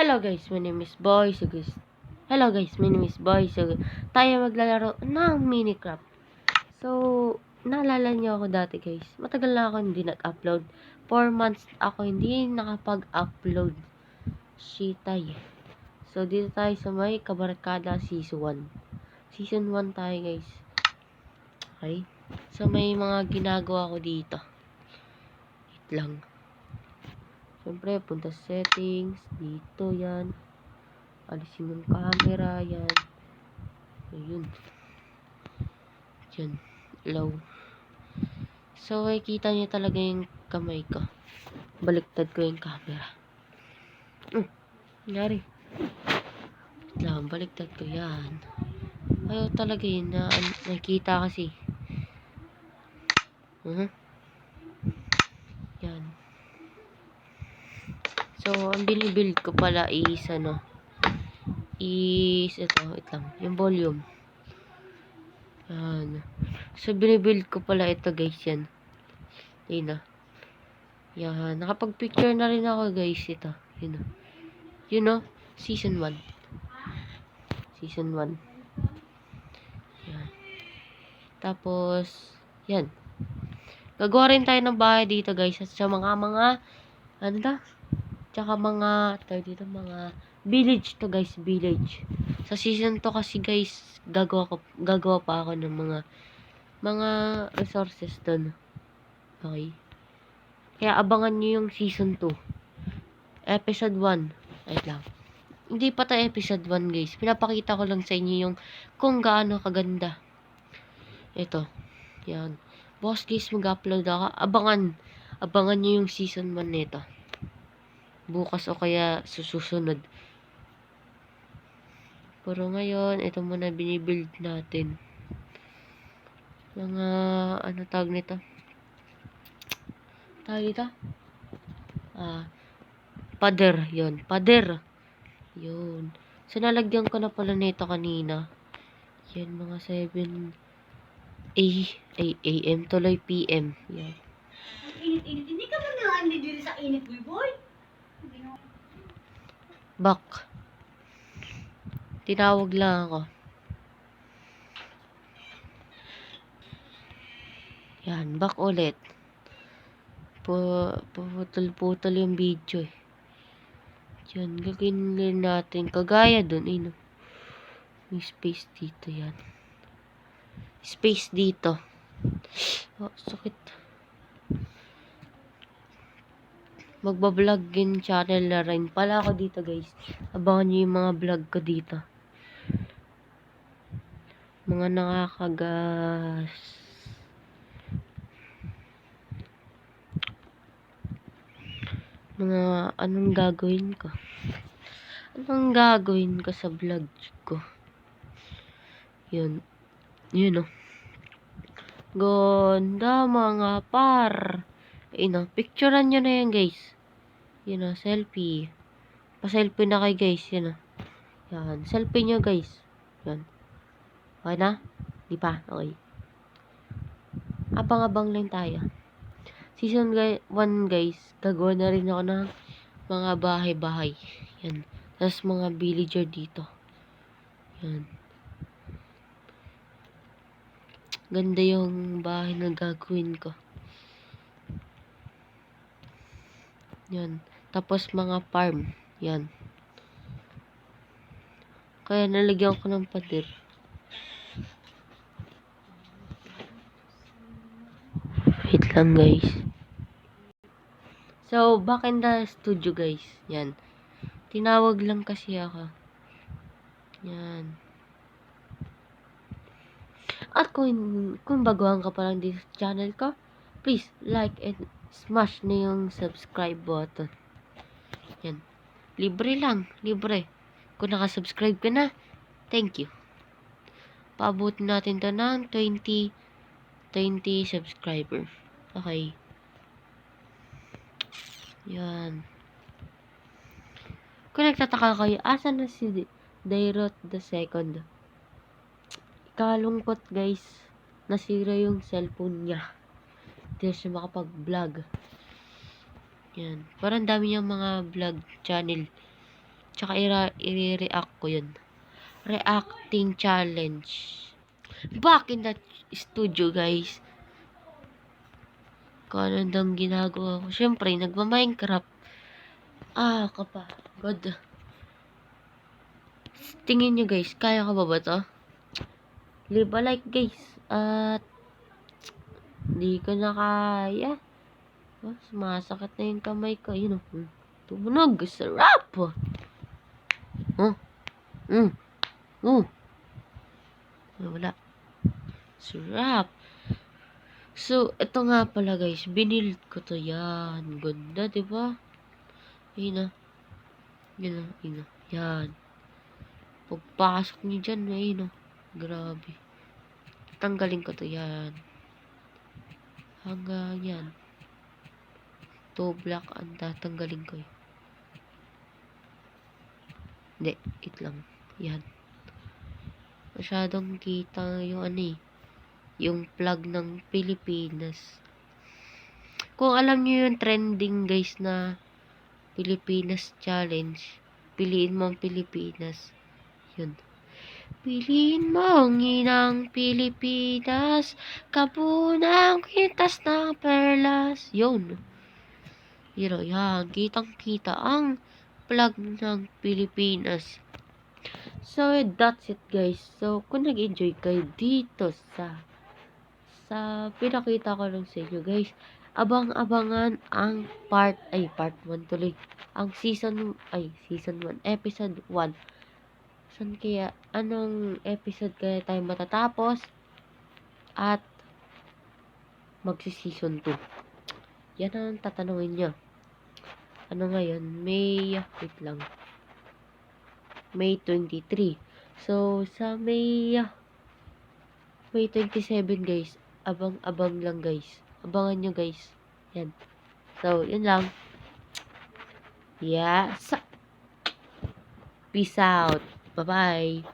Hello guys, my name is Boy. Hello guys, my name is Boy. Tayo maglalaro ng Minecraft. So, naalala niyo ako dati guys. Matagal na ako hindi nag-upload. 4 months ako hindi nakapag-upload. Shitay. So, dito tayo sa may Kabarkada Season 1. Season 1 tayo guys. Okay? So, may mga ginagawa ko dito. Wait lang. Siyempre, punta sa settings. Dito yan. Alisin yung camera. Yan. Ayun. Yan. Low. So, makikita niyo talaga yung kamay ko. Baliktad ko yung camera. Nangyari. Lang, baliktad ko yan. Ayaw talaga yun na nakikita kasi. Yan. So, ang binibuild ko pala is ito, wait lang, yung volume. Yan. So, binibuild ko pala ito guys, yan. Yan na. Yan. Nakapag-picture na rin ako guys, ito. Yun na. You know, Season 1. Season 1. Yan. Tapos, yan. Gagawa rin tayo ng bahay dito guys. At sa mga, ano ta? Tsaka mga village to guys, village. Sa season to kasi guys, gagawa pa ako ng mga resources dun. Okay. Kaya abangan nyo yung season 2. Episode 1. Wait lang. Hindi pa tayo episode 1 guys. Pinapakita ko lang sa inyo yung kung gaano kaganda. Ito. Yan. Boss guys, mag-upload ako. Abangan nyo yung season 1 nito. Bukas o kaya susunod. Pero ngayon, ito muna binibuild natin. Mga, ano tawag nito? Pader. Yun. Pader. Yun. So, nalagyan ko na pala nito kanina. Yan, mga 7 AM tuloy PM. Yan. Ang init-init. Hindi ka ba nangandi dito sa init, boy? Back. Tinawag lang ako. Yan, back ulit. Putol-putol yung video eh. Yan, gagawin natin. Kagaya dun, no? May space dito yan. Space dito. Oh, sakit. Magbablog yung channel na rin pala ako dito guys. Abangan nyo yung mga vlog ko dito. Mga nakakagas. Mga anong gagawin ko? Anong gagawin ko sa vlog ko? Yun. Yun oh. Ganda mga par. Ayun oh. Picturean nyo na yan guys. Yun oh. Selfie. Pa-selfie na kayo guys. Yun oh. Yan. Selfie nyo guys. Yan. Okay na? Di pa? Okay. Abang-abang lang tayo. Season 1 guys, gagawa na rin ako ng mga bahay-bahay. Yan. Tapos mga villager dito. Yan. Ganda yung bahay na gagawin ko. Yan. Tapos mga farm. Yan. Kaya nalagyan ko ng pader. Wait lang guys. So, back in the studio guys. Yan. Tinawag lang kasi ako. Yan. At kung baguhan ka pa lang dito sa channel ko, please like and smash na yung subscribe button. Yan. Libre lang. Libre. Kung nakasubscribe ka na, thank you. Paabutin natin to ng 20 subscriber. Okay. Yan. Kung nagtataka kayo, asan na si Dairot the second? Kalungkot guys. Nasira yung cellphone niya. Hindi siya makapag-vlog. Yan. Parang dami niyang mga vlog channel. Tsaka i-react ko yun. Reacting challenge. Back in the studio, guys. Kanandang ginagawa ko. Siyempre, nagma-Minecraft. God. Tingin nyo, guys. Kaya ka ba to? Leave a like, guys. At di ko na kaya. Sumasakit na yung kamay ko. Yun, tumunog. Sarap. Wala. Sarap. So, ito nga pala, guys. Binild ko to yan. Ganda, diba? Ayun na. Yan. Pagpasok niyo dyan, ayun na. Grabe. Tanggalin ko to yan. Hanggang yan. To black ang tatanggalin ko. Hindi, it lang. Yan. Masyadong kita yung yung flag ng Pilipinas. Kung alam niyo yung trending, guys, na Pilipinas challenge, piliin mo ang Pilipinas. Yun. Piliin mo ang inang Pilipinas, kabunang kwintas ng perlas. Yun. Yan. Kitang-kita ang flag ng Pilipinas. So, that's it, guys. So, kung nag-enjoy kayo dito sa pinakita ko lang sa inyo, guys, abang-abangan ang part 1 tuloy. Ang season 1, episode 1. Anong episode kaya tayo matatapos? At magsi-season 2. Yan ang tatanungin nyo. Ano ngayon? May 23. So, sa May 27, guys. Abang-abang lang, guys. Abangan nyo, guys. Yan. So, yun lang. Yes. Peace out. Bye-bye.